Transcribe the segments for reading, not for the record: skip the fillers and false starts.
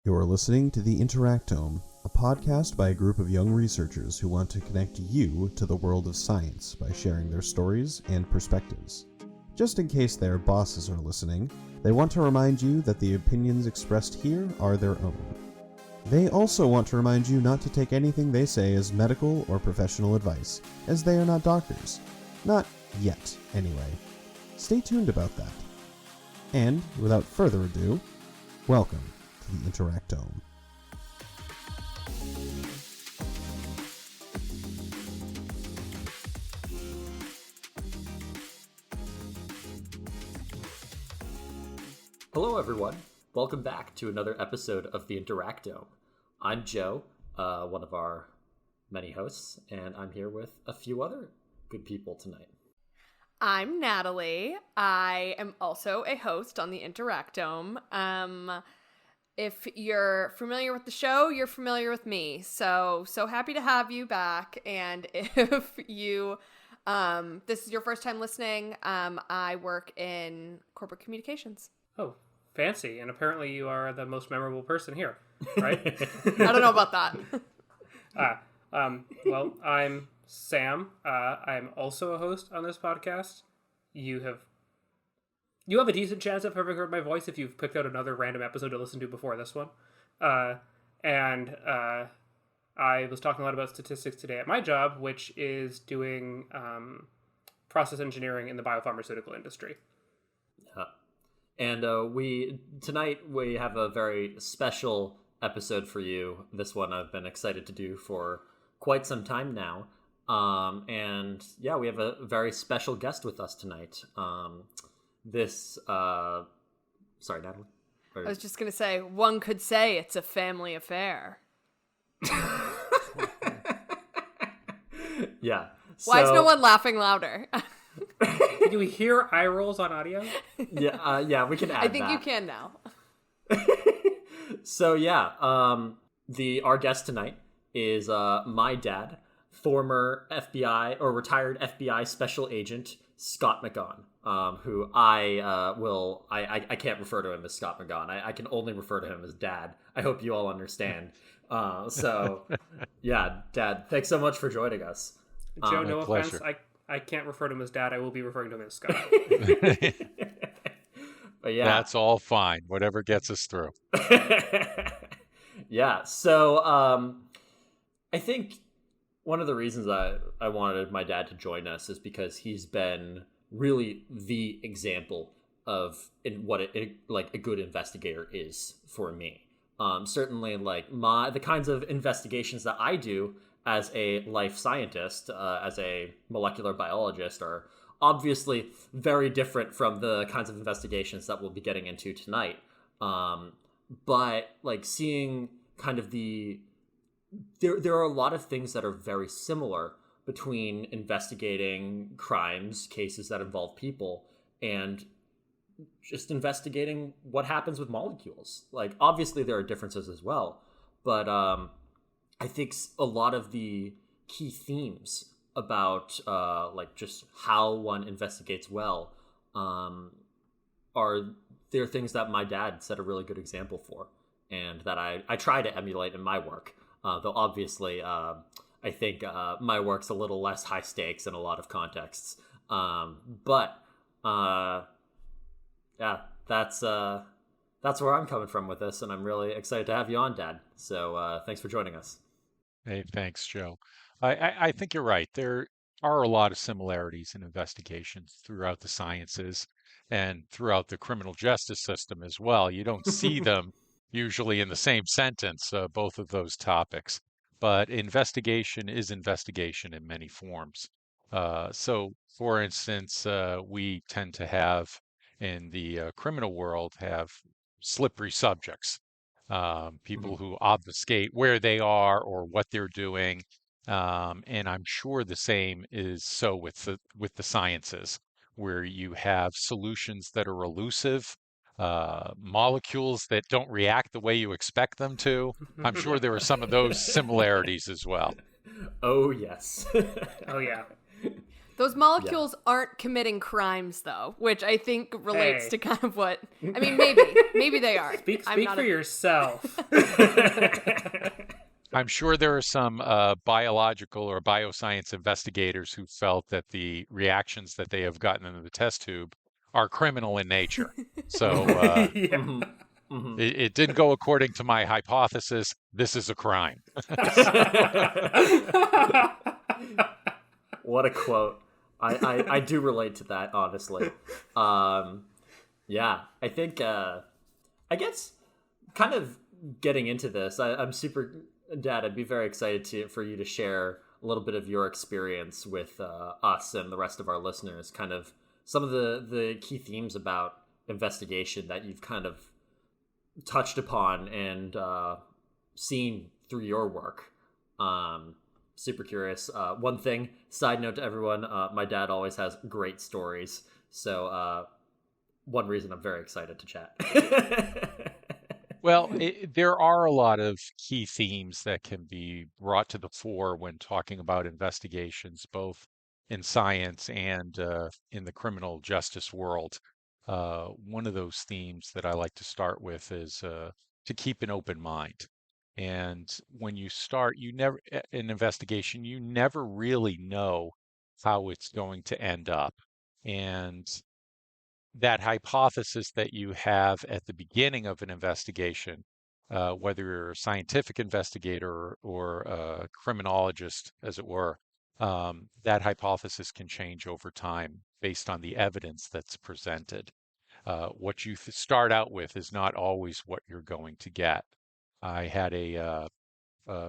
You're listening to The Interactome, a podcast by a group of young researchers who want to connect you to the world of science by sharing their stories and perspectives. Just in case their bosses are listening, they want to remind you that the opinions expressed here are their own. They also want to remind you not to take anything they say as medical or professional advice, as they are not doctors. Not yet, anyway. Stay tuned about that. And, without further ado, welcome to the Interactome. Hello everyone, welcome back to another episode of the Interactome. I'm Joe, one of our many hosts, and I'm here with a few other good people tonight. I'm Natalie. I am also a host on the Interactome. If you're familiar with the show, you're familiar with me. So happy to have you back. And if you, this is your first time listening, I work in corporate communications. Oh, fancy. And apparently you are the most memorable person here, right? I don't know about that. Well, I'm Sam. I'm also a host on this podcast. You have a decent chance of having heard my voice if you've picked out another random episode to listen to before this one. And I was talking a lot about statistics today at my job, which is doing process engineering in the biopharmaceutical industry. And tonight we have a very special episode for you. This one I've been excited to do for quite some time now. And yeah, we have a very special guest with us tonight. Sorry, Natalie? I was just going to say, one could say it's a family affair. Yeah. Why is no one laughing louder? Do we hear eye rolls on audio? Yeah, we can add that. I think you can now. So yeah, our guest tonight is my dad, former FBI or retired FBI special agent Scott McGon, who I can't refer to him as Scott McGon. I can only refer to him as Dad. I hope you all understand. So yeah, Dad, thanks so much for joining us. Joe, no pleasure. offense. I can't refer to him as Dad. I will be referring to him as Scott. But yeah, that's all fine. Whatever gets us through. Yeah. So I think one of the reasons I wanted my dad to join us is because he's been really the example of what a good investigator is for me. Certainly, like the kinds of investigations that I do as a life scientist, as a molecular biologist, are obviously very different from the kinds of investigations that we'll be getting into tonight. But like seeing kind of there are a lot of things that are very similar between investigating crimes, cases that involve people, and just investigating what happens with molecules. Like, obviously there are differences as well, but I think a lot of the key themes about like just how one investigates well are things that my dad set a really good example for, and that I try to emulate in my work. Though obviously, I think my work's a little less high stakes in a lot of contexts. But yeah, that's where I'm coming from with this, and I'm really excited to have you on, Dad. So thanks for joining us. Hey, thanks, Joe. I think you're right. There are a lot of similarities in investigations throughout the sciences and throughout the criminal justice system as well. You don't see them usually in the same sentence, both of those topics. But investigation is investigation in many forms. So, for instance, we tend to have in the criminal world have slippery subjects, people who obfuscate where they are or what they're doing. And I'm sure the same is so with the sciences, where you have solutions that are elusive, molecules that don't react the way you expect them to. I'm sure there are some of those similarities as well. Oh, yes. Oh, yeah. Those molecules aren't committing crimes, though, which I think relates Hey. to kind of what... I mean, maybe they are. Speak I'm not for yourself. I'm sure there are some biological or bioscience investigators who felt that the reactions that they have gotten into the test tube are criminal in nature. So Yeah. it didn't go according to my hypothesis. This is a crime. What a quote. I do relate to that, honestly. Yeah, I think, I guess, kind of getting into this, I'm super, Dad, I'd be very excited for you to share a little bit of your experience with us and the rest of our listeners, kind of some of the key themes about investigation that you've kind of touched upon and seen through your work. Super curious. One thing, side note to everyone, my dad always has great stories. So one reason I'm very excited to chat. Well, there are a lot of key themes that can be brought to the fore when talking about investigations, both in science and in the criminal justice world. One of those themes that I like to start with is to keep an open mind. And when you start, an investigation, you never really know how it's going to end up. And that hypothesis that you have at the beginning of an investigation, whether you're a scientific investigator or a criminologist, as it were, that hypothesis can change over time based on the evidence that's presented. What you start out with is not always what you're going to get. I had a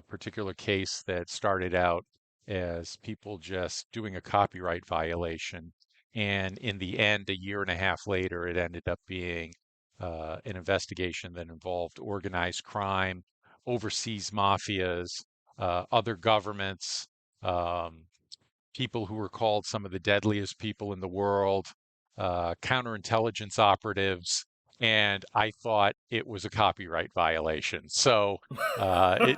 particular case that started out as people just doing a copyright violation. And in the end, a year and a half later, it ended up being an investigation that involved organized crime, overseas mafias, other governments, um, people who were called some of the deadliest people in the world, counterintelligence operatives, and I thought it was a copyright violation. So it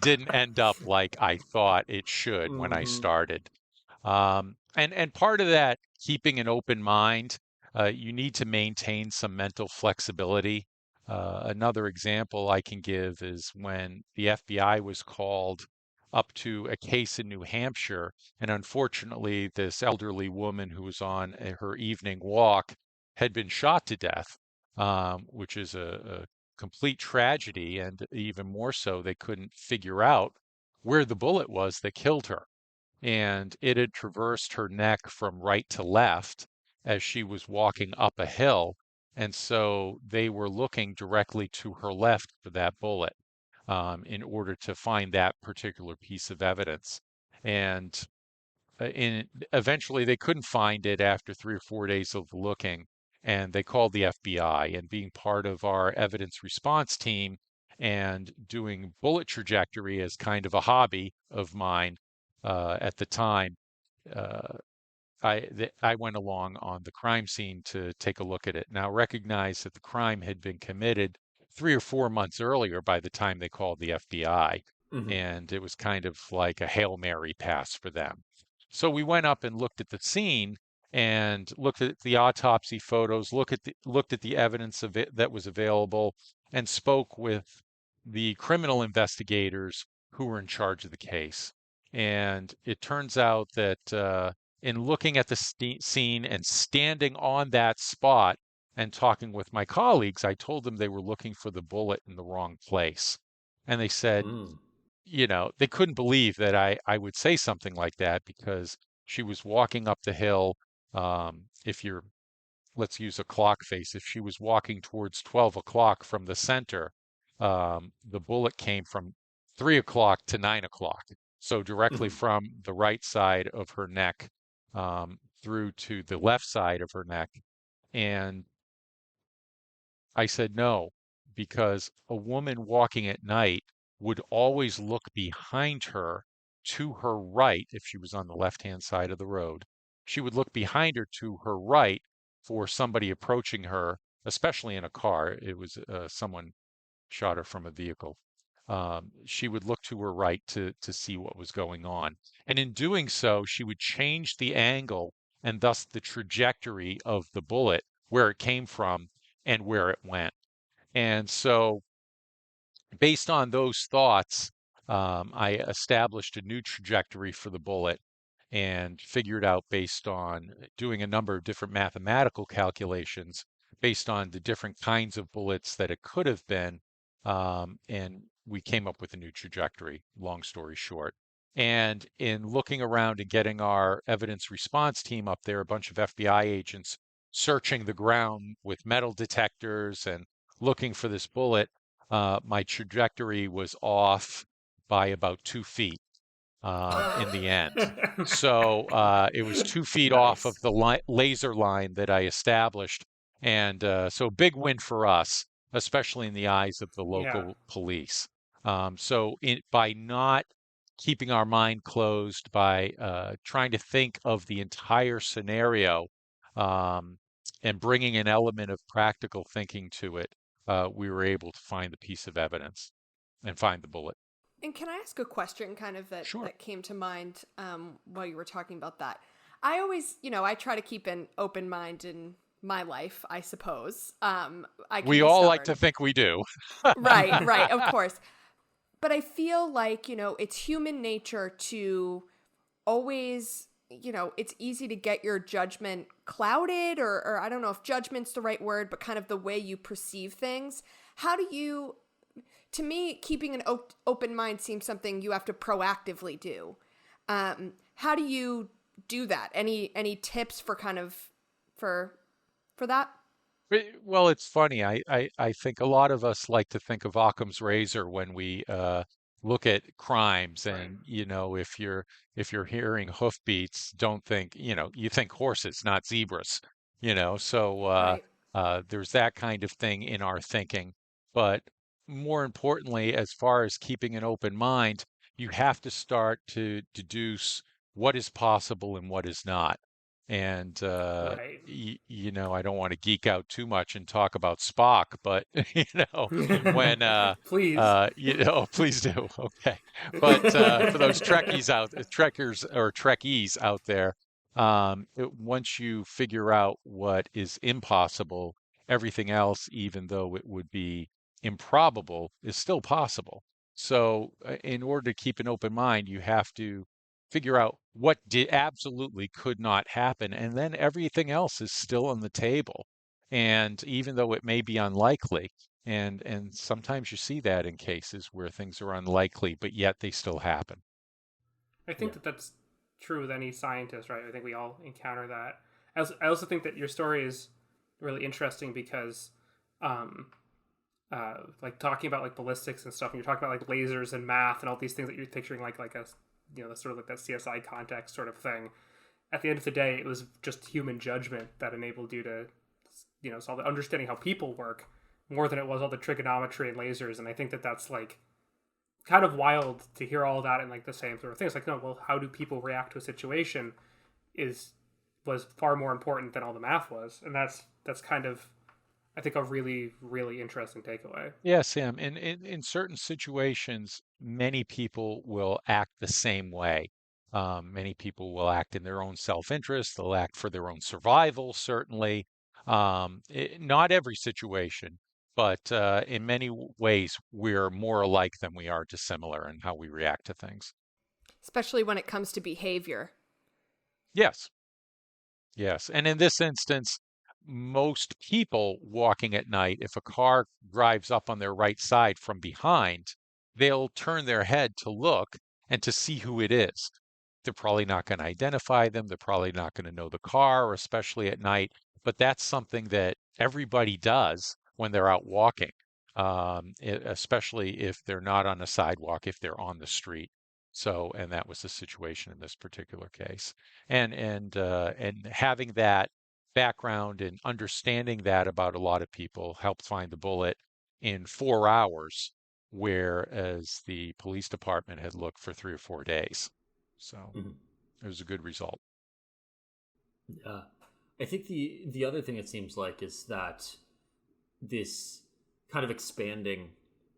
didn't end up like I thought it should when I started. And part of that, keeping an open mind, you need to maintain some mental flexibility. Another example I can give is when the FBI was called up to a case in New Hampshire, and unfortunately, this elderly woman who was on her evening walk had been shot to death, which is a complete tragedy, and even more so, they couldn't figure out where the bullet was that killed her. And it had traversed her neck from right to left as she was walking up a hill. And so they were looking directly to her left for that bullet in order to find that particular piece of evidence. And eventually they couldn't find it after 3 or 4 days of looking, and they called the FBI. And being part of our evidence response team and doing bullet trajectory as kind of a hobby of mine at the time, uh, I went along on the crime scene to take a look at it. Now, recognize that the crime had been committed 3 or 4 months earlier by the time they called the FBI, and it was kind of like a Hail Mary pass for them. So we went up and looked at the scene and looked at the autopsy photos, looked at the evidence of it that was available, and spoke with the criminal investigators who were in charge of the case. And it turns out that in looking at the scene and standing on that spot and talking with my colleagues, I told them they were looking for the bullet in the wrong place. And they said, they couldn't believe that I would say something like that because she was walking up the hill. Let's use a clock face. If she was walking towards 12 o'clock from the center, the bullet came from 3 o'clock to 9 o'clock. So directly from the right side of her neck through to the left side of her neck. And I said no, because a woman walking at night would always look behind her to her right if she was on the left-hand side of the road. She would look behind her to her right for somebody approaching her, especially in a car. It was someone shot her from a vehicle. she would look to her right to see what was going on. And in doing so, she would change the angle and thus the trajectory of the bullet, where it came from and where it went. And so, based on those thoughts, I established a new trajectory for the bullet and figured out, based on doing a number of different mathematical calculations, based on the different kinds of bullets that it could have been. And we came up with a new trajectory, long story short. And in looking around and getting our evidence response team up there, a bunch of FBI agents searching the ground with metal detectors and looking for this bullet, my trajectory was off by about 2 feet in the end. So it was 2 feet off of Nice. the laser line that I established. And so big win for us, especially in the eyes of the Yeah. local police. By not keeping our mind closed, by trying to think of the entire scenario, um, and bringing an element of practical thinking to it, we were able to find the piece of evidence and find the bullet. And can I ask a question kind of Sure. that came to mind while you were talking about that? I always, I try to keep an open mind in my life, I suppose. I can We be all like stubborn. to think we do. Right, of course. But I feel like, it's human nature to always, it's easy to get your judgment clouded, or I don't know if judgment's the right word, but kind of the way you perceive things. How do you, to me, keeping an open mind seems something you have to proactively do. How do you do that? Any tips for kind of, for that? Well, it's funny. I think a lot of us like to think of Occam's razor when we look at crimes, Right. and if you're hearing hoofbeats, don't think, you think horses, not zebras. So Right. there's that kind of thing in our thinking. But more importantly, as far as keeping an open mind, you have to start to deduce what is possible and what is not. And Right. I don't want to geek out too much and talk about Spock, but when Please. please do. Okay. But for those Trekkers or Trekkies out there, once you figure out what is impossible, everything else, even though it would be improbable, is still possible. So, in order to keep an open mind, you have to figure out what absolutely could not happen, and then everything else is still on the table. And even though it may be unlikely, and sometimes you see that in cases where things are unlikely, but yet they still happen. I Yeah. think that that's true with any scientist, right? I think we all encounter that. I also think that your story is really interesting because, um, like talking about like ballistics and stuff, and you're talking about like lasers and math and all these things that you're picturing like a sort of like that CSI context sort of thing. At the end of the day, it was just human judgment that enabled you to solve the understanding how people work more than it was all the trigonometry and lasers. And I think that that's like kind of wild to hear all that in like the same sort of thing. It's like, no, well, how do people react to a situation was far more important than all the math was. And that's kind of, I think, a really, really interesting takeaway. Yeah, Sam. In certain situations, many people will act the same way. Many people will act in their own self-interest. They'll act for their own survival, certainly. Not every situation, but in many ways, we're more alike than we are dissimilar in how we react to things. Especially when it comes to behavior. Yes. Yes. And in this instance, most people walking at night, if a car drives up on their right side from behind, they'll turn their head to look and to see who it is. They're probably not going to identify them. They're probably not going to know the car, especially at night. But that's something that everybody does when they're out walking, especially if they're not on a sidewalk, if they're on the street. So, and that was the situation in this particular case. And having that background and understanding that about a lot of people helped find the bullet in 4 hours, whereas the police department had looked for 3 or 4 days. So Mhm. it was a good result. Yeah. I think the other thing it seems like is that this kind of expanding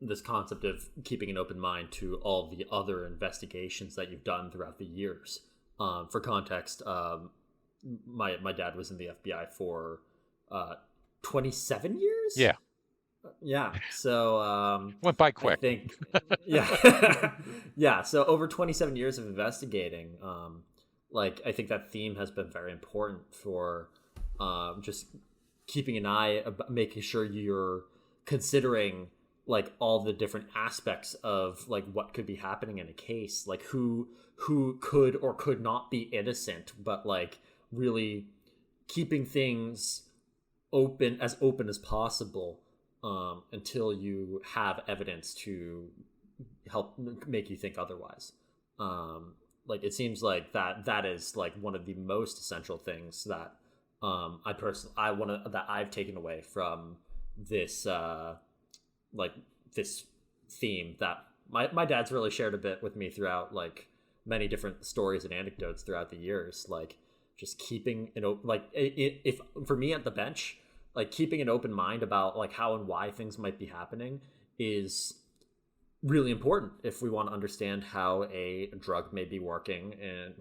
this concept of keeping an open mind to all the other investigations that you've done throughout the years. For context, my dad was in the FBI for 27 years. Yeah. So went by I quick. think yeah. So over 27 years of investigating, I think that theme has been very important for just keeping an eye, making sure you're considering like all the different aspects of like what could be happening in a case, like who could or could not be innocent, but like really keeping things open as possible until you have evidence to help make you think otherwise. Like it seems like that is like one of the most essential things that that I've taken away from this this theme that my dad's really shared a bit with me throughout like many different stories and anecdotes throughout the years, like just keeping an open, like if for me at the bench, like keeping an open mind about like how and why things might be happening is really important if we want to understand how a drug may be working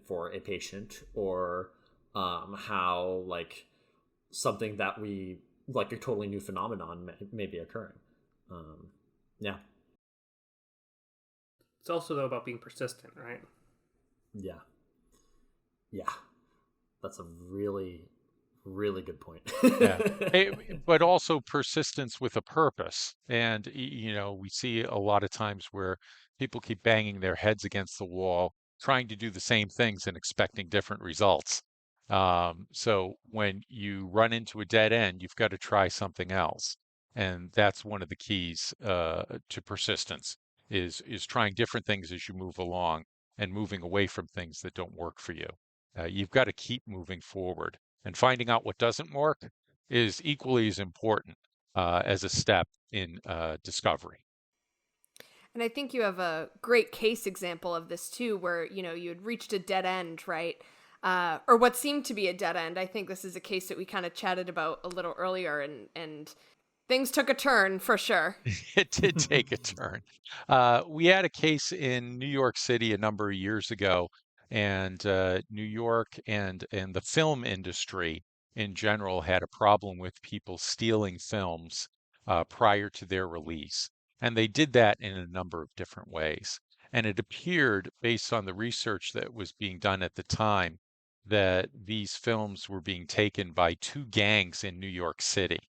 for a patient, or how like something that we like a totally new phenomenon may be occurring. Yeah. It's also though about being persistent, right? Yeah. That's a really, really good point. But also persistence with a purpose. And, we see a lot of times where people keep banging their heads against the wall, trying to do the same things and expecting different results. So when you run into a dead end, you've got to try something else. And that's one of the keys to persistence is trying different things as you move along and moving away from things that don't work for you. You've got to keep moving forward, and finding out what doesn't work is equally as important as a step in discovery. And I think you have a great case example of this too, where, you had reached a dead end, right? Or what seemed to be a dead end. I think this is a case that we kind of chatted about a little earlier, and things took a turn for sure. It did take a turn. We had a case in New York City a number of years ago, and New York and the film industry in general had a problem with people stealing films prior to their release. And they did that in a number of different ways. And it appeared, based on the research that was being done at the time, that these films were being taken by two gangs in New York City.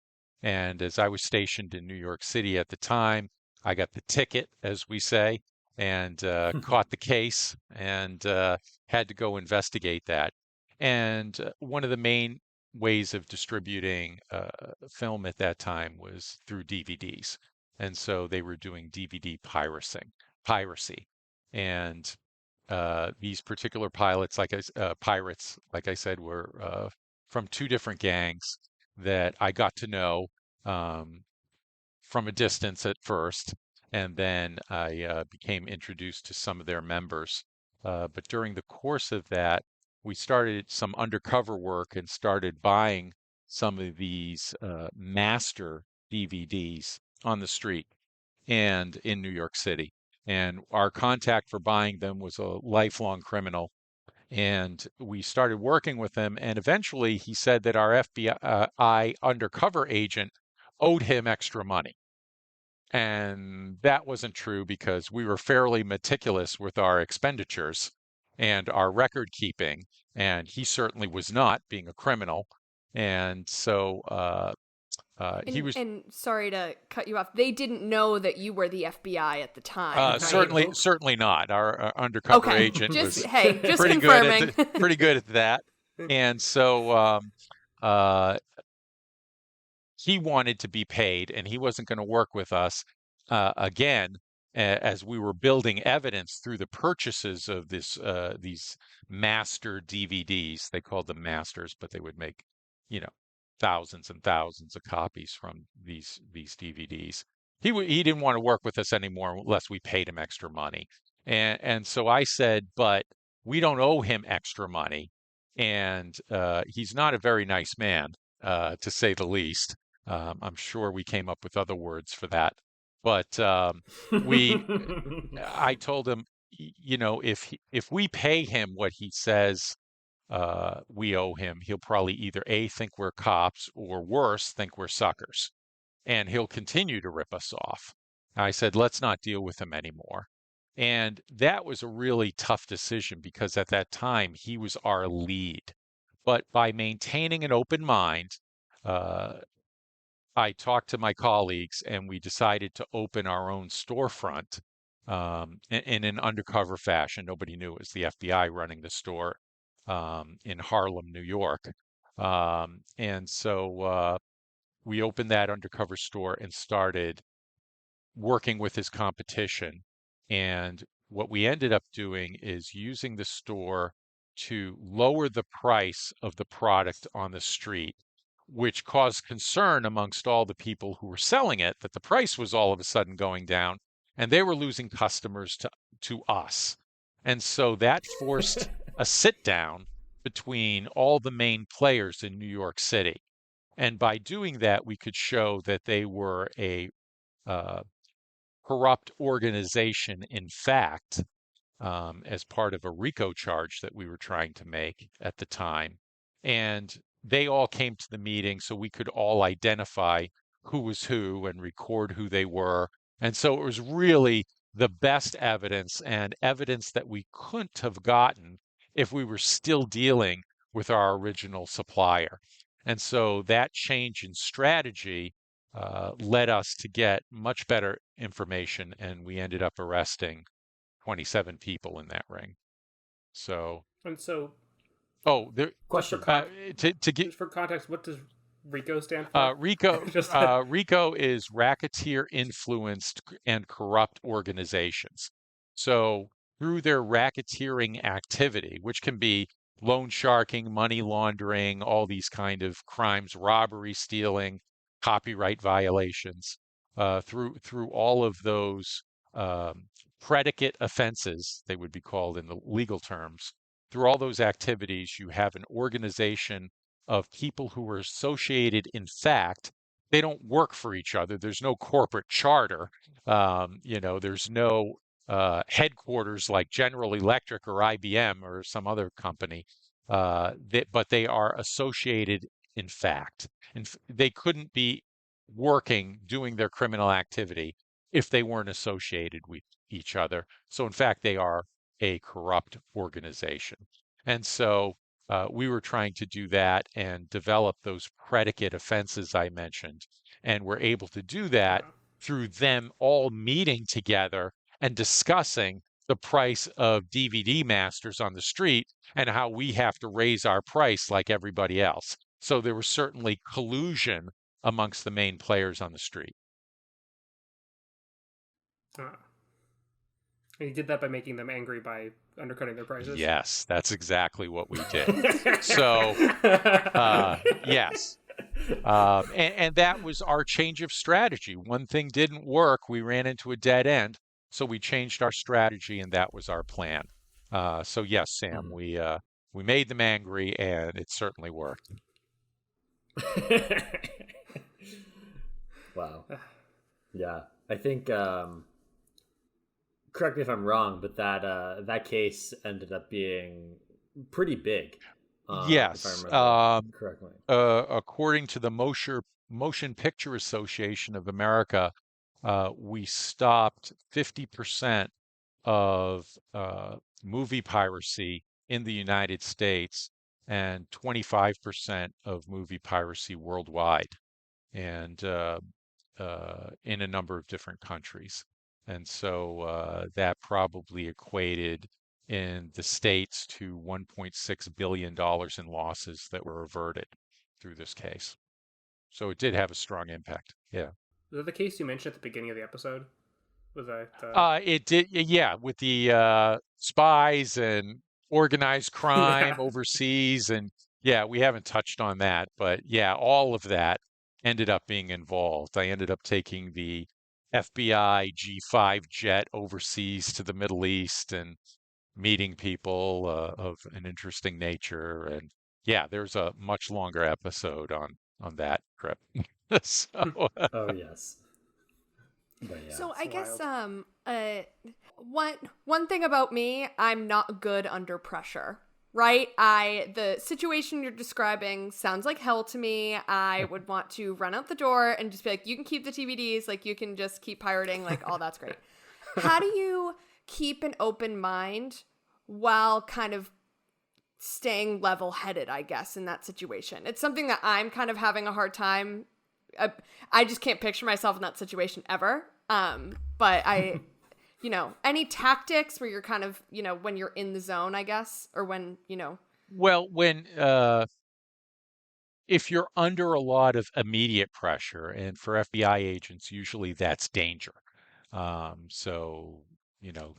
And as I was stationed in New York City at the time, I got the ticket, as we say, and caught the case and had to go investigate that. And one of the main ways of distributing film at that time was through DVDs. And so they were doing DVD piracy. And these particular pirates, like I said, were from two different gangs that I got to know from a distance at first, and then I became introduced to some of their members. But during the course of that, we started some undercover work and started buying some of these master DVDs on the street and in New York City. And our contact for buying them was a lifelong criminal. And we started working with him. And eventually he said that our FBI undercover agent owed him extra money. And that wasn't true because we were fairly meticulous with our expenditures and our record keeping. And he certainly was not, being a criminal. And so he was. And sorry to cut you off. They didn't know that you were the FBI at the time. Right? Certainly not. Our undercover agent was pretty confirming. Pretty good at that. And so he wanted to be paid, and he wasn't going to work with us again as we were building evidence through the purchases of these master DVDs. They called them masters, but they would make, thousands and thousands of copies from these DVDs. He didn't want to work with us anymore unless we paid him extra money. And so I said, but we don't owe him extra money. And he's not a very nice man, to say the least. I'm sure we came up with other words for that. But we, I told him, if we pay him what he says we owe him, he'll probably either A, think we're cops, or worse, think we're suckers. And he'll continue to rip us off. I said, let's not deal with him anymore. And that was a really tough decision because at that time he was our lead. But by maintaining an open mind, uh, I talked to my colleagues and we decided to open our own storefront in an undercover fashion. Nobody knew it was the FBI running the store in Harlem, New York. And so we opened that undercover store and started working with his competition. And what we ended up doing is using the store to lower the price of the product on the street, which caused concern amongst all the people who were selling it that the price was all of a sudden going down and they were losing customers to us. And so that forced a sit down between all the main players in New York City. And by doing that, we could show that they were a uh, corrupt organization, in fact, as part of a RICO charge that we were trying to make at the time. And they all came to the meeting so we could all identify who was who and record who they were. And so it was really the best evidence and evidence that we couldn't have gotten if we were still dealing with our original supplier. And so that change in strategy led us to get much better information, and we ended up arresting 27 people in that ring. So, And so, there, Question. to get just for context, what does RICO stand for? RICO, Just RICO is racketeer influenced and corrupt organizations. So through their racketeering activity, which can be loan sharking, money laundering, all these kind of crimes, robbery, stealing, copyright violations, through all of those predicate offenses, they would be called in the legal terms. Through all those activities, you have an organization of people who are associated. In fact, they don't work for each other. There's no corporate charter. There's no headquarters like General Electric or IBM or some other company, but they are associated in fact. And they couldn't be working, doing their criminal activity if they weren't associated with each other. So in fact, they are a corrupt organization. And so we were trying to do that and develop those predicate offenses I mentioned. And we're able to do that through them all meeting together and discussing the price of DVD masters on the street and how we have to raise our price like everybody else. So there was certainly collusion amongst the main players on the street. And you did that by making them angry by undercutting their prices? Yes, that's exactly what we did. So, yes. And that was our change of strategy. One thing didn't work. We ran into a dead end. So we changed our strategy, and that was our plan. So yes, Sam, we made them angry, and it certainly worked. Wow. Yeah, I think. Correct me if I'm wrong, but that case ended up being pretty big. Yes, if I remember correctly. According to the Motion Picture Association of America, we stopped 50% of movie piracy in the United States and 25% of movie piracy worldwide, and in a number of different countries. And so that probably equated in the States to $1.6 billion in losses that were averted through this case. So it did have a strong impact. Yeah. Was that the case you mentioned at the beginning of the episode? Was that It did, yeah, with the spies and organized crime Yeah. overseas. And yeah, we haven't touched on that, but yeah, all of that ended up being involved. I ended up taking the FBI G5 jet overseas to the Middle East and meeting people of an interesting nature. And yeah, there's a much longer episode on that trip. So Oh yes. But yeah. So I guess wild. one thing about me, I'm not good under pressure. Right? The situation you're describing sounds like hell to me. I would want to run out the door and just be like, you can keep the TVDs, like you can just keep pirating, like all that's great. How do you keep an open mind while kind of staying level-headed, I guess, in that situation? It's something that I'm kind of having a hard time. I just can't picture myself in that situation ever. But any tactics where you're kind of, when you're in the zone, I guess, or when, Well, when if you're under a lot of immediate pressure, and for FBI agents, usually that's danger. So,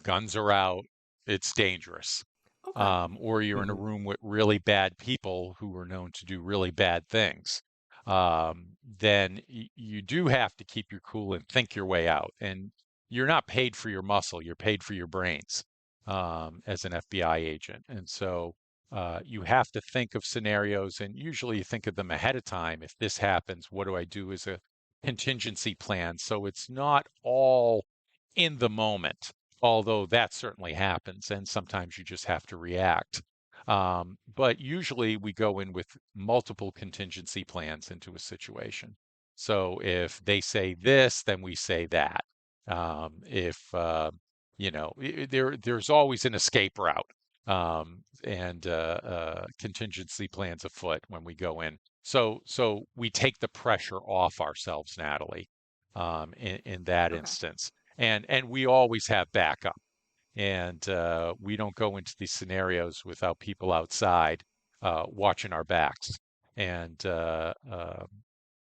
guns are out, it's dangerous. okay. Or you're in a Mhm. room with really bad people who are known to do really bad things. Then you do have to keep your cool and think your way out. And you're not paid for your muscle, you're paid for your brains as an FBI agent. And so you have to think of scenarios, and usually you think of them ahead of time. If this happens, what do I do as a contingency plan? So it's not all in the moment, although that certainly happens, and sometimes you just have to react. But usually we go in with multiple contingency plans into a situation. So if they say this, then we say that. If there's always an escape route and contingency plans afoot when we go in. So we take the pressure off ourselves, Natalie, in that Okay. instance, and we always have backup, and we don't go into these scenarios without people outside watching our backs, and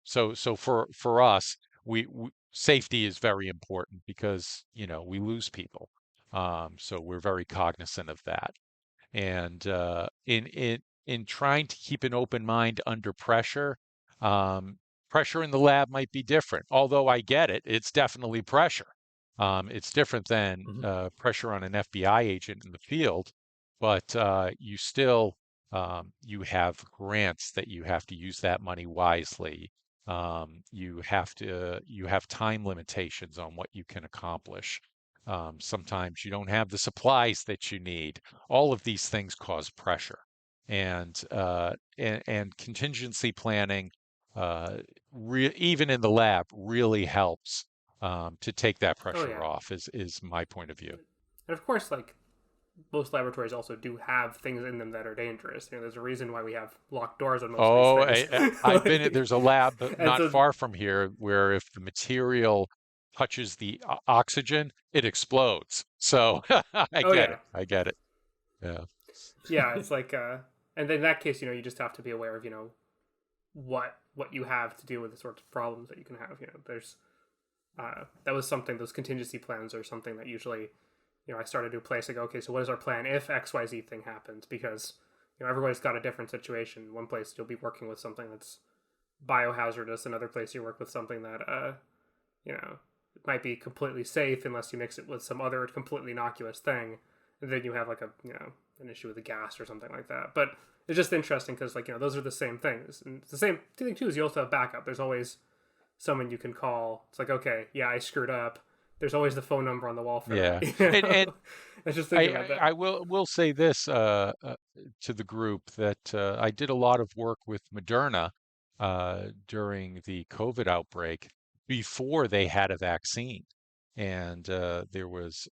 so for us, we safety is very important because we lose people, so we're very cognizant of that. And in trying to keep an open mind under pressure, um, pressure in the lab might be different. Although I get it, it's definitely pressure. It's different than Mhm. pressure on an FBI agent in the field, but you still you have grants that you have to use that money wisely. You have time limitations on what you can accomplish. Sometimes you don't have the supplies that you need. All of these things cause pressure, and contingency planning, even in the lab, really helps to take that Oh pressure yeah, off. Is my point of view. and of course, like most laboratories also do have things in them that are dangerous. There's a reason why we have locked doors on most of these Oh, things. I've been at, there's a lab And not so, far from here where if the material touches the oxygen, it explodes. So I oh get yeah, it. I get it. Yeah. yeah, it's like, and in that case, you just have to be aware of, what you have to deal with the sorts of problems that you can have. There's that was something. Those contingency plans are something that usually, I started to place like, okay, so what is our plan if XYZ thing happens? Because everybody's got a different situation. One place you'll be working with something that's biohazardous. Another place you work with something that it might be completely safe unless you mix it with some other completely innocuous thing. And then you have like an issue with the gas or something like that. But it's just interesting because those are the same things. And it's the same thing too is you also have backup. There's always someone you can call. It's like, okay, yeah, I screwed up. There's always the phone number on the wall for Yeah. that. And I was just I, thinking about that. I will say this to the group that I did a lot of work with Moderna during the COVID outbreak before they had a vaccine, and there was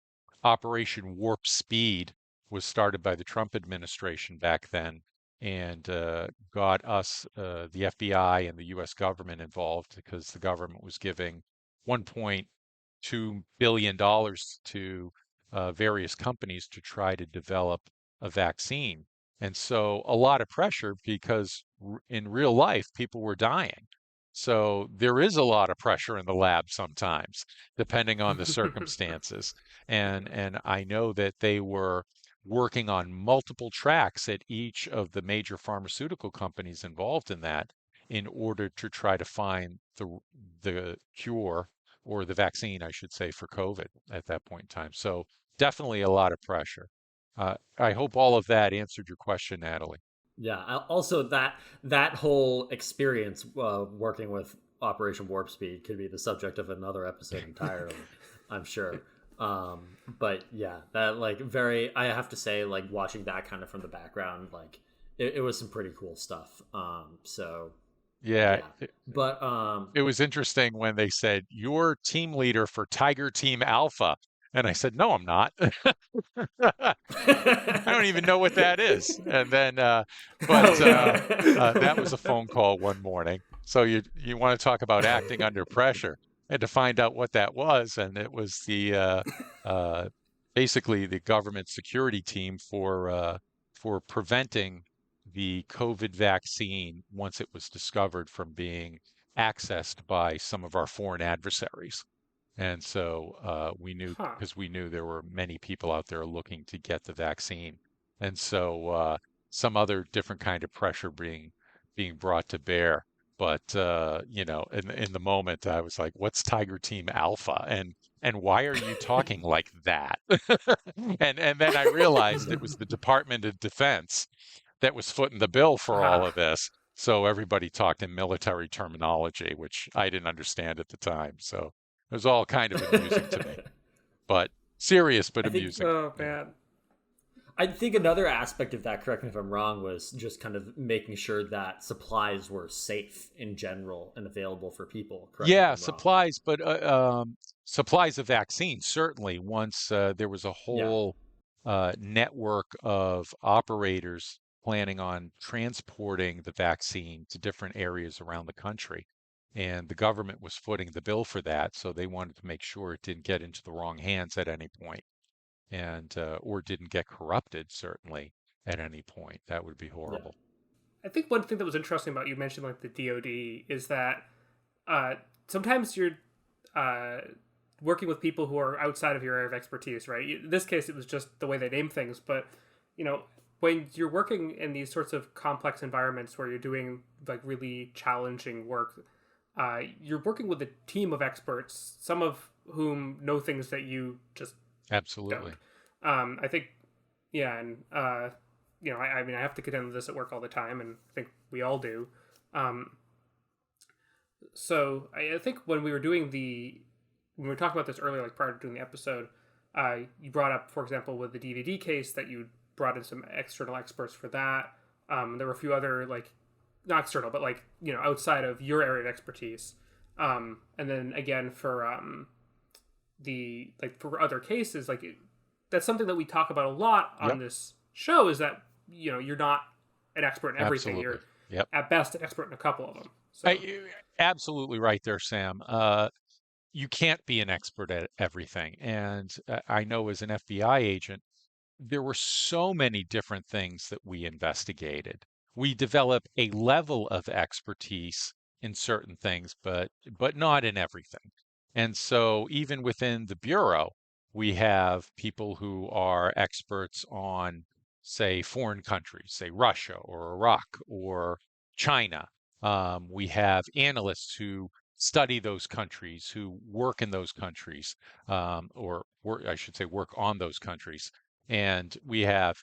Operation Warp Speed was started by the Trump administration back then, and got us, the FBI and the U.S. government involved because the government was giving 1.2 billion dollars to various companies to try to develop a vaccine. And so a lot of pressure because in real life, people were dying. So there is a lot of pressure in the lab sometimes, depending on the circumstances. And I know that they were working on multiple tracks at each of the major pharmaceutical companies involved in that in order to try to find the cure or the vaccine, I should say, for COVID at that point in time. So definitely a lot of pressure. I hope all of that answered your question, Natalie. Yeah. Also, that whole experience working with Operation Warp Speed could be the subject of another episode entirely, I'm sure. But yeah, that like I have to say, like watching that kind of from the background, like it was some pretty cool stuff. So Yeah, yeah, but it was interesting when they said, "You're team leader for Tiger Team Alpha." And I said, "No, I'm not." I don't even know what that is. And then, but Oh no. that was a phone call one morning. So you want to talk about acting under pressure. I had to find out what that was, and it was the uh, basically the government security team for preventing the COVID vaccine once it was discovered from being accessed by some of our foreign adversaries. And so we knew, Huh. because we knew there were many people out there looking to get the vaccine. And so some other different kind of pressure being brought to bear. But in the moment, I was like, "What's Tiger Team Alpha?" And why are you talking like that? And then I realized it was the Department of Defense that was footing the bill for all Ah. of this. So everybody talked in military terminology, which I didn't understand at the time. So it was all kind of amusing to me, but serious but I think amusing. Oh Yeah. man. I think another aspect of that, correct me if I'm wrong, was just kind of making sure that supplies were safe in general and available for people. Correct me if Yeah, I'm wrong. supplies, but supplies of vaccines, certainly. Once there was a Yeah, whole network of operators planning on transporting the vaccine to different areas around the country. And the government was footing the bill for that, so they wanted to make sure it didn't get into the wrong hands at any point, and or didn't get corrupted, certainly, at any point. That would be yeah, horrible. I think one thing that was interesting about you mentioned like the DoD is that uh, sometimes you're uh, working with people who are outside of your area of expertise, right? In this case, it was just the way they name things, but you know, when you're working in these sorts of complex environments where you're doing like really challenging work, you're working with a team of experts, some of whom know things that you just don't. Absolutely. I think, yeah, and I mean, I have to contend with this at work all the time, and I think we all do. Um, so I think when we were talking about this earlier, like prior to doing the episode, you brought up, for example, with the DVD case that you brought in some external experts for that. There were a few other like not external, but like outside of your area of expertise. And then again for the like for other cases, like that's something that we talk about a lot on Yep. this show is that you're not an expert in everything. Absolutely. You're Yep. at best an expert in a couple of them. So You're absolutely right there, Sam. You can't be an expert at everything. And I know as an FBI agent, there were so many different things that we investigated. We develop a level of expertise in certain things, but not in everything. And so even within the Bureau, we have people who are experts on, say, foreign countries, say Russia or Iraq or China. We have analysts who study those countries, who work in those countries, I should say, work on those countries. And we have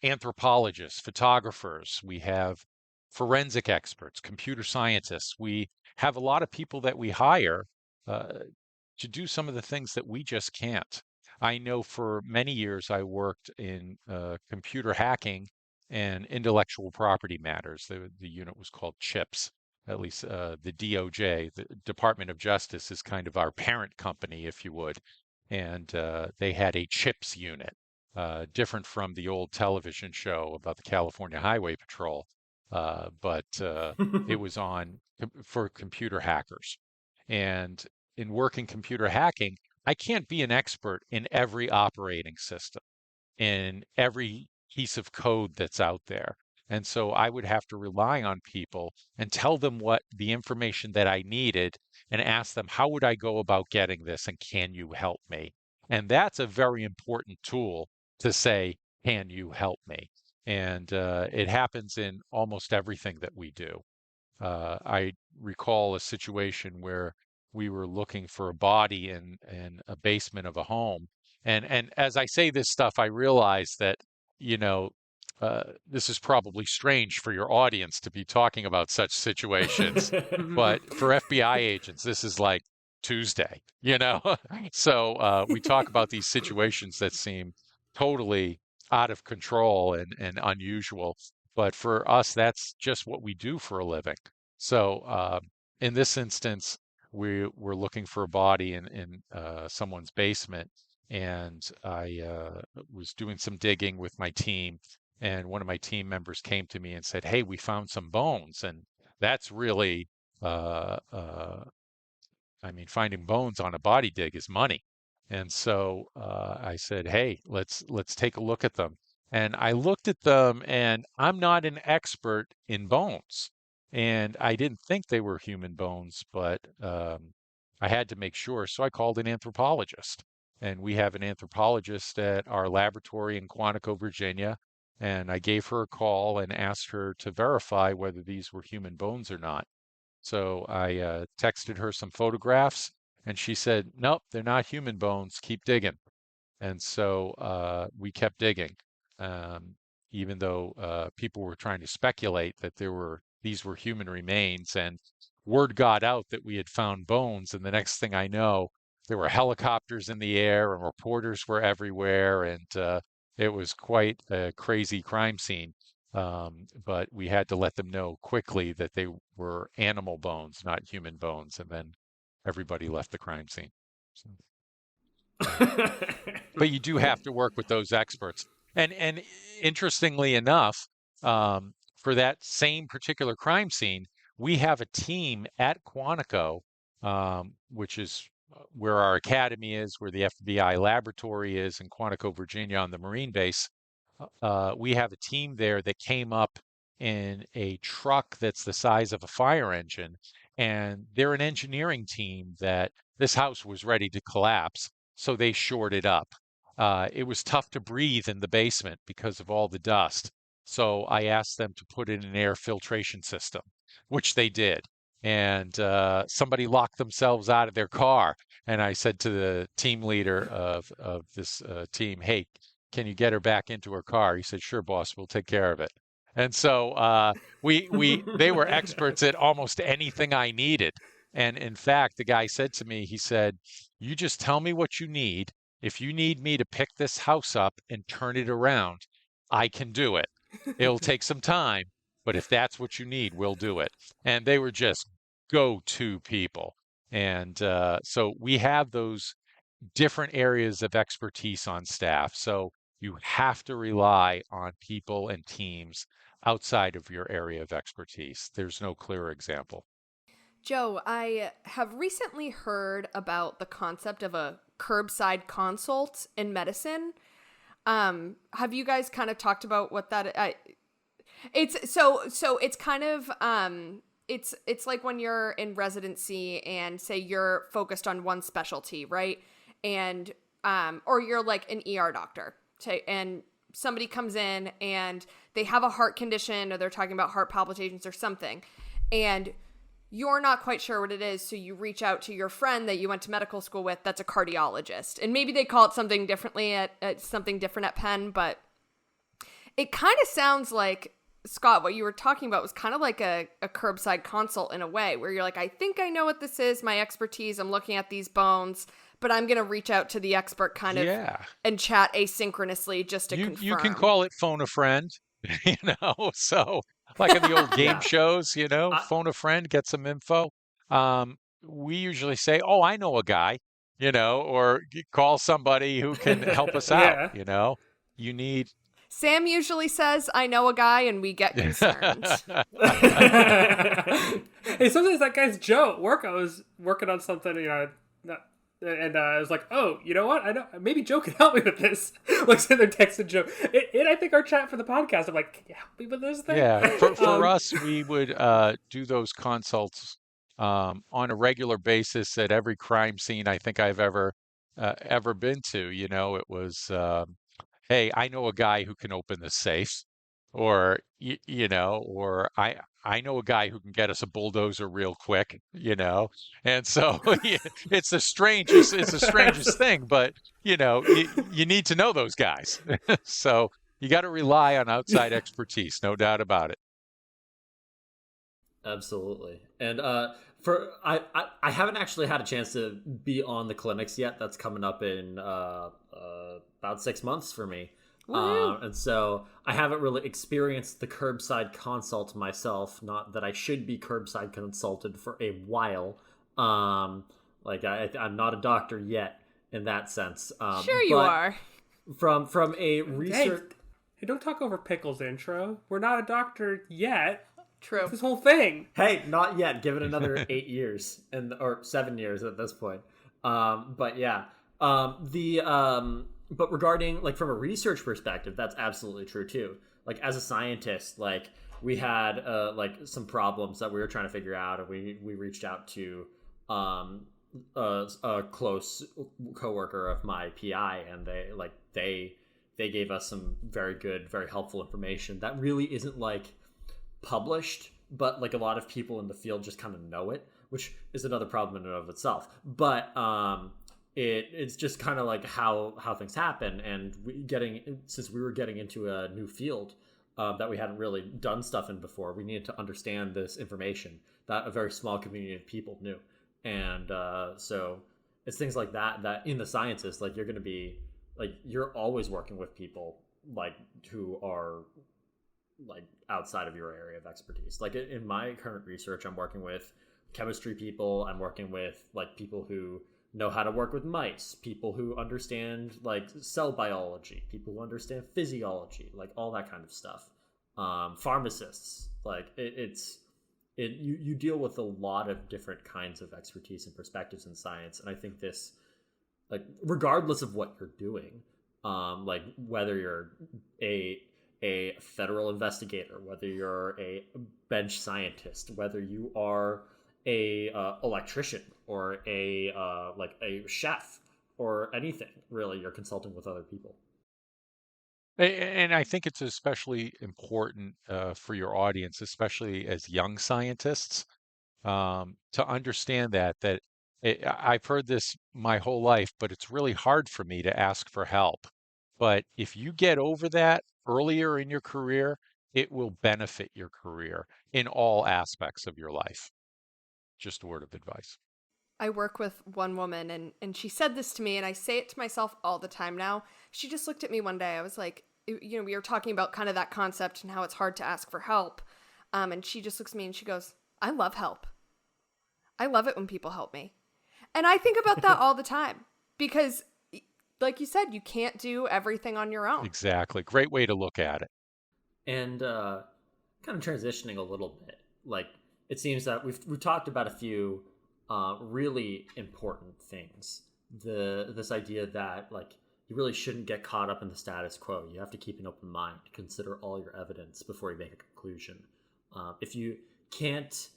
anthropologists, photographers, we have forensic experts, computer scientists. We have a lot of people that we hire uh, to do some of the things that we just can't. I know for many years I worked in computer hacking and intellectual property matters. The unit was called CHIPS. At least the DOJ, the Department of Justice, is kind of our parent company, if you would. And they had a CHIPS unit, different from the old television show about the California Highway Patrol, but it was on for computer hackers. And in working computer hacking, I can't be an expert in every operating system, in every piece of code that's out there. And so I would have to rely on people and tell them what the information that I needed and ask them, how would I go about getting this? And can you help me? And that's a very important tool to say, can you help me? And it happens in almost everything that we do. I recall a situation where we were looking for a body in a basement of a home. And as I say this stuff, I realize that, you know, this is probably strange for your audience to be talking about such situations, but for FBI agents, this is like Tuesday, you know? So we talk about these situations that seem totally out of control and unusual. But for us, that's just what we do for a living. So in this instance, we're looking for a body in someone's basement. And I was doing some digging with my team, and one of my team members came to me and said, "Hey, we found some bones." And that's really, I mean, finding bones on a body dig is money. And so I said, "Hey, let's take a look at them." And I looked at them, and I'm not an expert in bones, and I didn't think they were human bones, but I had to make sure, so I called an anthropologist. And we have an anthropologist at our laboratory in Quantico, Virginia. And I gave her a call and asked her to verify whether these were human bones or not. So I texted her some photographs, and she said, "Nope, they're not human bones. Keep digging." And so we kept digging, even though people were trying to speculate that these were human remains. And word got out that we had found bones, and the next thing I know, there were helicopters in the air and reporters were everywhere, and it was quite a crazy crime scene. But we had to let them know quickly that they were animal bones, not human bones, and then everybody left the crime scene. So. But you do have to work with those experts. And interestingly enough, for that same particular crime scene, we have a team at Quantico, which is where our academy is, where the FBI laboratory is in Quantico, Virginia, on the Marine base. We have a team there that came up in a truck that's the size of a fire engine, and they're an engineering team that this house was ready to collapse, so they shored it up. It was tough to breathe in the basement because of all the dust, so I asked them to put in an air filtration system, which they did. And somebody locked themselves out of their car, and I said to the team leader of this team, "Hey, can you get her back into her car?" He said, "Sure, boss, we'll take care of it." And so they were experts at almost anything I needed. And in fact, the guy said to me, he said, "You just tell me what you need. If you need me to pick this house up and turn it around, I can do it. It'll take some time, but if that's what you need, we'll do it." And they were just go-to people. And so we have those different areas of expertise on staff. So you have to rely on people and teams outside of your area of expertise. There's no clearer example. Joe, I have recently heard about the concept of a curbside consult in medicine. Have you guys kind of talked about what that? It's so it's kind of it's like when you're in residency and say you're focused on one specialty, right? And or you're like an ER doctor, and somebody comes in and they have a heart condition, or they're talking about heart palpitations or something, and you're not quite sure what it is, so you reach out to your friend that you went to medical school with that's a cardiologist. And maybe they call it something differently at something different at Penn, but it kind of sounds like, Scott, what you were talking about was kind of like a curbside consult in a way, where you're like, I think I know what this is, my expertise, I'm looking at these bones, but I'm going to reach out to the expert kind of and chat asynchronously just to confirm. You can call it phone a friend, so like in the old game shows, phone a friend, get some info. We usually say, "Oh, I know a guy," or call somebody who can help us out. You need. Sam usually says, "I know a guy," and we get concerned. Hey, sometimes that guy's Joe at work. I was working on something, and I was like, "Oh, you know what? I know maybe Joe can help me with this." Like, sitting there texting Joe. And I think our chat for the podcast, I'm like, "Can you help me with this thing?" Yeah, for us, we would do those consults on a regular basis at every crime scene I think I've ever been to. It was, "Hey, I know a guy who can open the safe," or or I know a guy who can get us a bulldozer real quick, and so it's the strangest thing, but you need to know those guys. So You got to rely on outside expertise, no doubt about it. Absolutely. And I haven't actually had a chance to be on the clinics yet. That's coming up in about 6 months for me. Woohoo. And so I haven't really experienced the curbside consult myself. Not that I should be curbside consulted for a while. Like I'm not a doctor yet in that sense. Sure you but are. From a research. Hey, don't talk over Pickell's intro. We're not a doctor yet. True. This whole thing. Hey, not yet. Give it another 8 years or 7 years at this point. But yeah, but regarding like from a research perspective, that's absolutely true too. Like as a scientist, like we had like some problems that we were trying to figure out, and we reached out to a close coworker of my PI, and they gave us some very good, very helpful information that really isn't like published, but like a lot of people in the field just kind of know it, which is another problem in and of itself. But it's just kind of like how things happen, and since we were getting into a new field that we hadn't really done stuff in before, we needed to understand this information that a very small community of people knew. And so it's things like that in the sciences, like you're going to be like, you're always working with people like who are like outside of your area of expertise. Like in my current research, I'm working with chemistry people. I'm working with like people who know how to work with mice, people who understand like cell biology, people who understand physiology, like all that kind of stuff. Pharmacists, like you deal with a lot of different kinds of expertise and perspectives in science. And I think this, like, regardless of what you're doing, like whether you're a federal investigator, whether you're a bench scientist, whether you are a electrician or a like a chef or anything, really, you're consulting with other people. And I think it's especially important for your audience, especially as young scientists, to understand I've heard this my whole life, but it's really hard for me to ask for help. But if you get over that earlier in your career, it will benefit your career in all aspects of your life. Just a word of advice. I work with one woman, and she said this to me, and I say it to myself all the time now. She just looked at me one day. I was like, we were talking about kind of that concept and how it's hard to ask for help. And she just looks at me and she goes, I love help. I love it when people help me. And I think about that all the time because, like you said, you can't do everything on your own. Exactly. Great way to look at it. And kind of transitioning a little bit, like it seems that we've talked about a few really important things. This idea that like you really shouldn't get caught up in the status quo. You have to keep an open mind, consider all your evidence before you make a conclusion. If you can't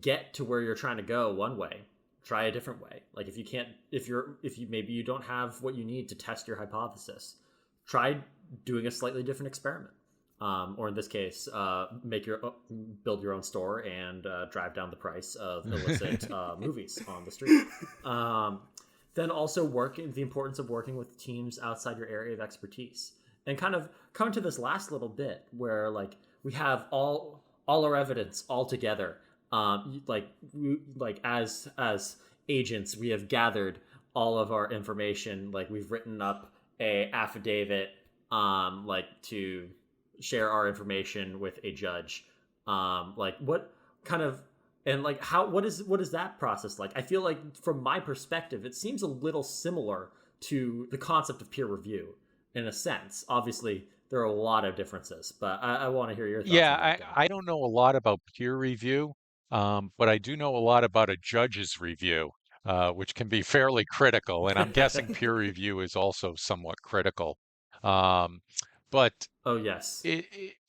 get to where you're trying to go one way, try a different way. Like if you maybe you don't have what you need to test your hypothesis, try doing a slightly different experiment. Or in this case, build your own store and drive down the price of illicit movies on the street. Then also the importance of working with teams outside your area of expertise, and kind of come to this last little bit where like we have all our evidence all together. As agents, we have gathered all of our information. Like we've written up a affidavit, to share our information with a judge. What is that process like? I feel like from my perspective, it seems a little similar to the concept of peer review in a sense. Obviously, there are a lot of differences, but I want to hear your thoughts. Yeah, on that, Dan. I don't know a lot about peer review, but I do know a lot about a judge's review, which can be fairly critical. And I'm guessing peer review is also somewhat critical. But Oh yes.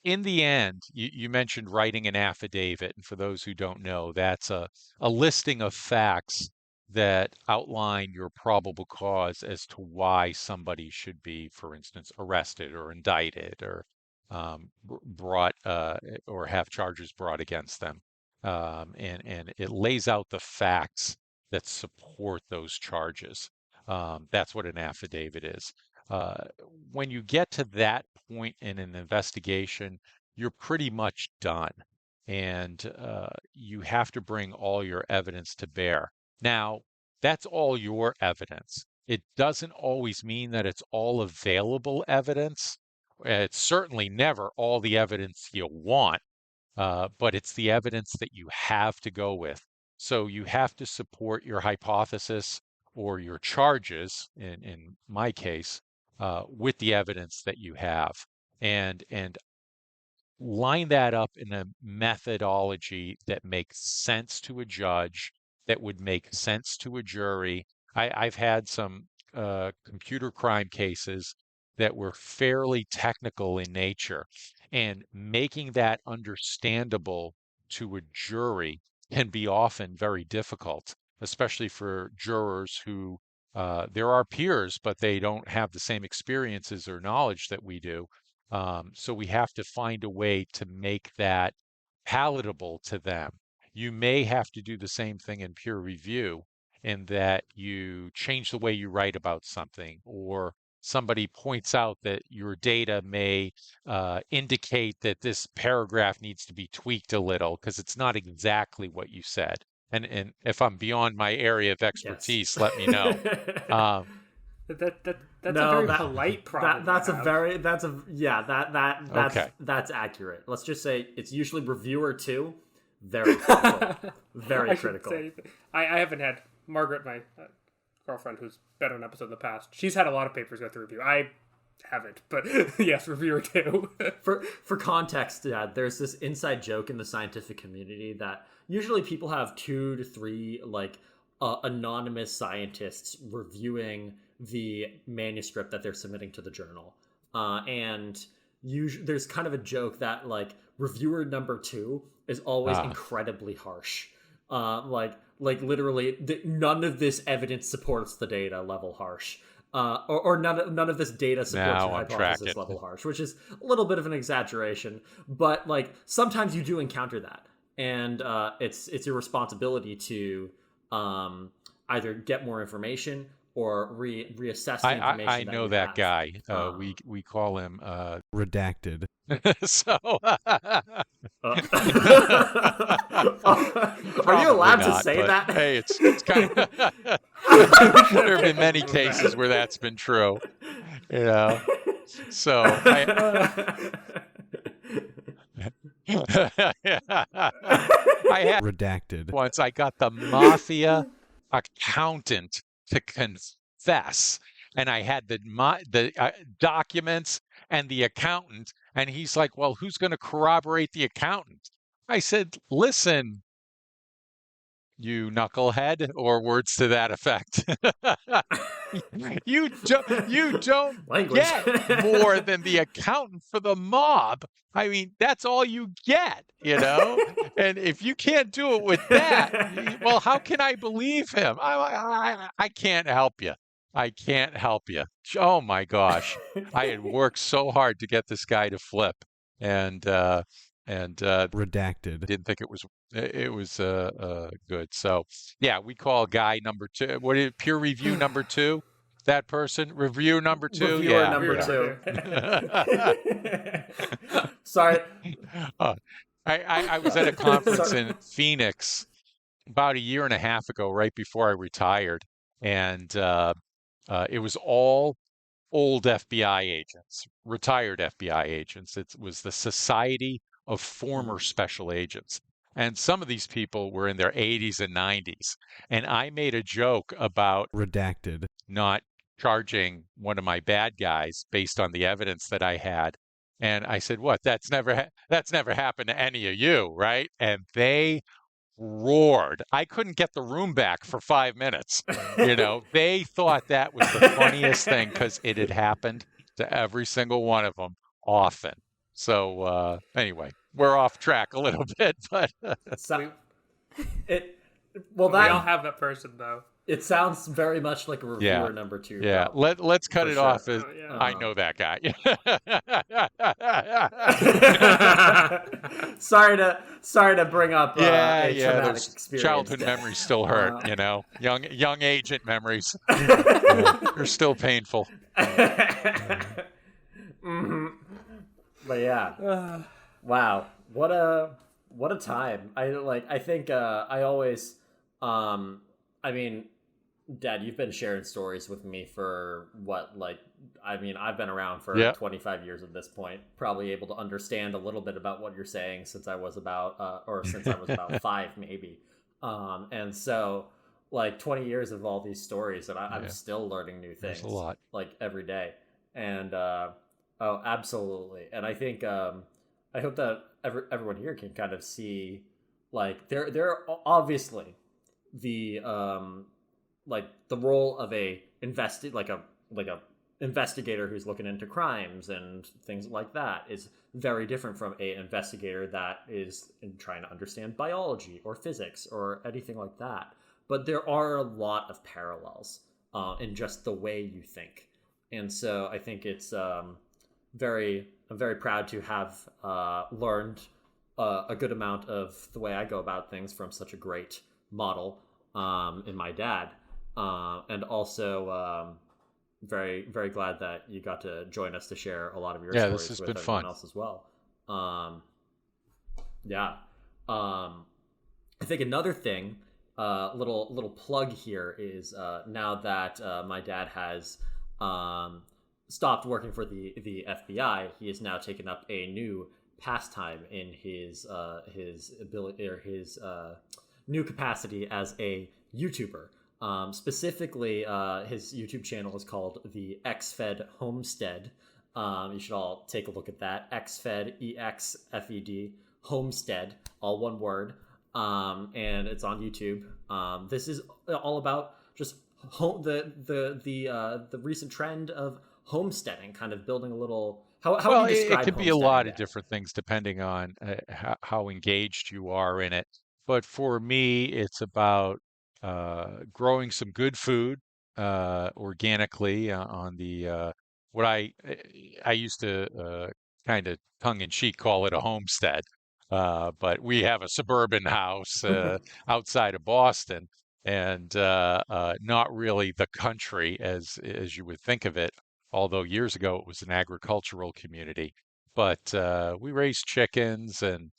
in the end, you mentioned writing an affidavit. And for those who don't know, that's a listing of facts that outline your probable cause as to why somebody should be, for instance, arrested or indicted or brought or have charges brought against them. And it lays out the facts that support those charges. That's what an affidavit is. when you get to that point in an investigation, you're pretty much done. And you have to bring all your evidence to bear. Now, that's all your evidence. It doesn't always mean that it's all available evidence. It's certainly never all the evidence you want, but it's the evidence that you have to go with. So you have to support your hypothesis or your charges, in my case, with the evidence that you have. And line that up in a methodology that makes sense to a judge, that would make sense to a jury. I've had some computer crime cases that were fairly technical in nature, and making that understandable to a jury can be often very difficult, especially for jurors who they're our peers, but they don't have the same experiences or knowledge that we do. So we have to find a way to make that palatable to them. You may have to do the same thing in peer review, in that you change the way you write about something, or somebody points out that your data may indicate that this paragraph needs to be tweaked a little because it's not exactly what you said. And if I'm beyond my area of expertise, Yes. let me know. That's No, a very that- polite problem. That's to a have. very that's a yeah that's Okay. that's accurate. Let's just say it's usually reviewer 2. Very critical. Very I should critical. say, I haven't had Margaret, my girlfriend, who's been on an episode in the past. She's had a lot of papers go through review. I haven't, but yes, reviewer too. For context, there's this inside joke in the scientific community that usually people have 2 to 3 like anonymous scientists reviewing the manuscript that they're submitting to the journal, and there's kind of a joke that like reviewer number 2 is always incredibly harsh. Like literally none of this evidence supports the data level harsh. Or none of this data supports Now your I'm hypothesis tracking. level harsh, which is a little bit of an exaggeration, but like sometimes you do encounter that, and it's your responsibility to either get more information or reassess the information. I know you that have. guy. We call him Redacted. so. Are you Probably allowed to not, say but that? Hey, it's kind of. There have been many cases where that's been true. You know. So I had Redacted. once. I got the mafia accountant to confess, and I had the documents and the accountant, and he's like, "Well, who's going to corroborate the accountant?" I said, "Listen, you knucklehead," or words to that effect. You don't Language. get more than the accountant for the mob. I mean, that's all you get, you know? And if you can't do it with that, well, how can I believe him? I can't help you. I can't help you. Oh my gosh. I had worked so hard to get this guy to flip. And Redacted. didn't think it was good. So yeah, we call guy number 2. What is peer review number 2? That person, review number 2. Reviewer Yeah, number yeah. 2. Sorry. I was at a conference in Phoenix about a year and a half ago, right before I retired, and it was all old FBI agents, retired FBI agents. It was the Society of Former Special Agents. And some of these people were in their 80s and 90s. And I made a joke about Redacted. not charging one of my bad guys based on the evidence that I had. And I said, "What? That's never happened to any of you, right?" And they roared. I couldn't get the room back for 5 minutes. You know, they thought that was the funniest thing because it had happened to every single one of them often. So anyway, we're off track a little bit, but We all have that person, though. It sounds very much like a reviewer number 2. yeah, though. let's cut For it sure. off as Yeah. I know that guy. sorry to bring up a yeah, traumatic those experience. childhood memories still hurt, you know. Young agent memories. Yeah, they're still painful. Mm-hmm. But yeah, wow, what a time. I think I always, I mean, Dad, you've been sharing stories with me for what, like, I mean, I've been around for Yeah. 25 years at this point, probably able to understand a little bit about what you're saying since I was about, since I was about 5, maybe. And so, like, 20 years of all these stories, and I'm Yeah. still learning new There's things, a lot. like, every day. And, oh, absolutely. And I think, I hope that everyone here can kind of see, like, there are obviously the, like the role of a like a investigator who's looking into crimes and things like that is very different from a investigator that is trying to understand biology or physics or anything like that. But there are a lot of parallels in just the way you think, and so I think it's I'm very proud to have learned a good amount of the way I go about things from such a great model in my dad. And also very, very glad that you got to join us to share a lot of your Yeah, stories this has with been everyone fun. else as well. Yeah. I think another thing, little plug here is now that my dad has stopped working for the FBI, he has now taken up a new pastime in his ability or his new capacity as a YouTuber. Specifically, his YouTube channel is called the XFed Homestead. You should all take a look at that. XFed, EXFED, Homestead, all one word. And it's on YouTube. This is all about just the recent trend of homesteading, kind of building a little. How Well, would you describe it could be a homesteading, lot of Dad? different things depending on how engaged you are in it. But for me, it's about growing some good food organically on the what I used to kind of tongue in cheek call it a homestead. But we have a suburban house outside of Boston, and not really the country as you would think of it, although years ago it was an agricultural community. But we raise chickens and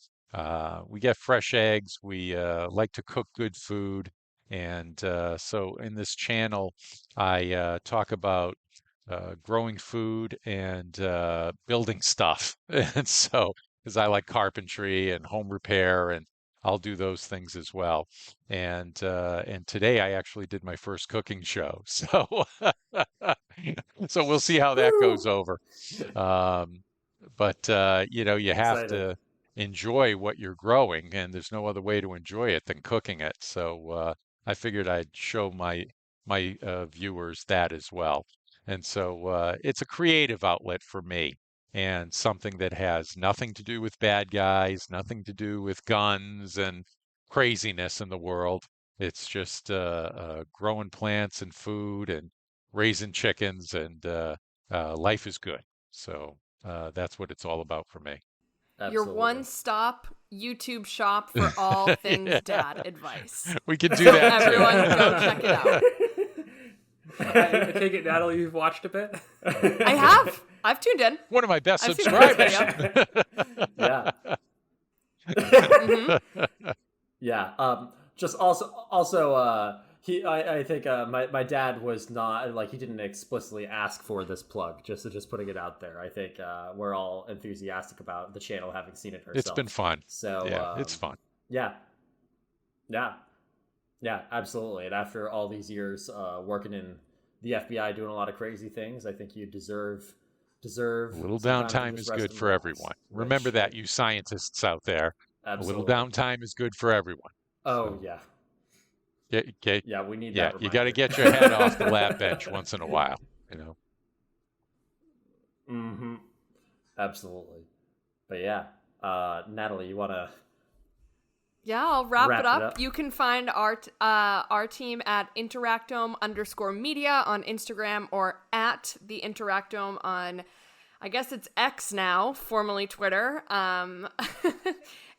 we get fresh eggs. We like to cook good food. And so in this channel, I talk about growing food and building stuff. And so, because I like carpentry and home repair, and I'll do those things as well. And today I actually did my first cooking show. So so we'll see how that goes Woo! over. Um, but you know, you have Exciting. to enjoy what you're growing, and there's no other way to enjoy it than cooking it. So I figured I'd show my viewers that as well. And so it's a creative outlet for me, and something that has nothing to do with bad guys, nothing to do with guns and craziness in the world. It's just growing plants and food and raising chickens, and life is good. So that's what it's all about for me. Your Absolutely. one-stop YouTube shop for all things Yeah, dad advice. we could do So that too. everyone go check it out. I take it, Natalie, you've watched a bit. I have. I've tuned in. One of my best I've seen the first subscribers. Yeah. Yeah. Just also I think my dad was not like, he didn't explicitly ask for this plug, just putting it out there. I think we're all enthusiastic about the channel having seen it herself. It's been fun. So Yeah, it's fun. Yeah. Yeah, absolutely. And after all these years working in the FBI doing a lot of crazy things, I think you deserve A little some time to downtime just is rest good and for relax, everyone. which- Remember that, you scientists out there. A little Absolutely. downtime is good for everyone. Oh, So yeah. yeah, We need yeah, that you got to reminder. get your head off the lab bench once in a while, you know. Mm-hmm. Absolutely. But yeah, Natalie, you want to... Yeah, I'll wrap Wrap it it up. up. You can find our team at Interactome_media on Instagram, or at the Interactome on, I guess it's X now, formerly Twitter. And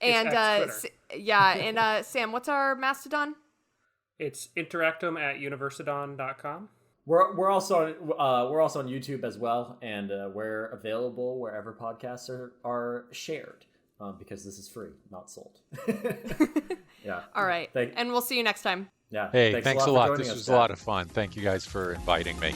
X and Sam, what's our Mastodon? It's interactome at universidon.com. We're also on YouTube as well, and we're available wherever podcasts are shared, because this is free, not sold. Yeah. All right. And we'll see you next time. Yeah. Hey, thanks a lot. for joining This us, was a Dad. lot of fun. Thank you guys for inviting me.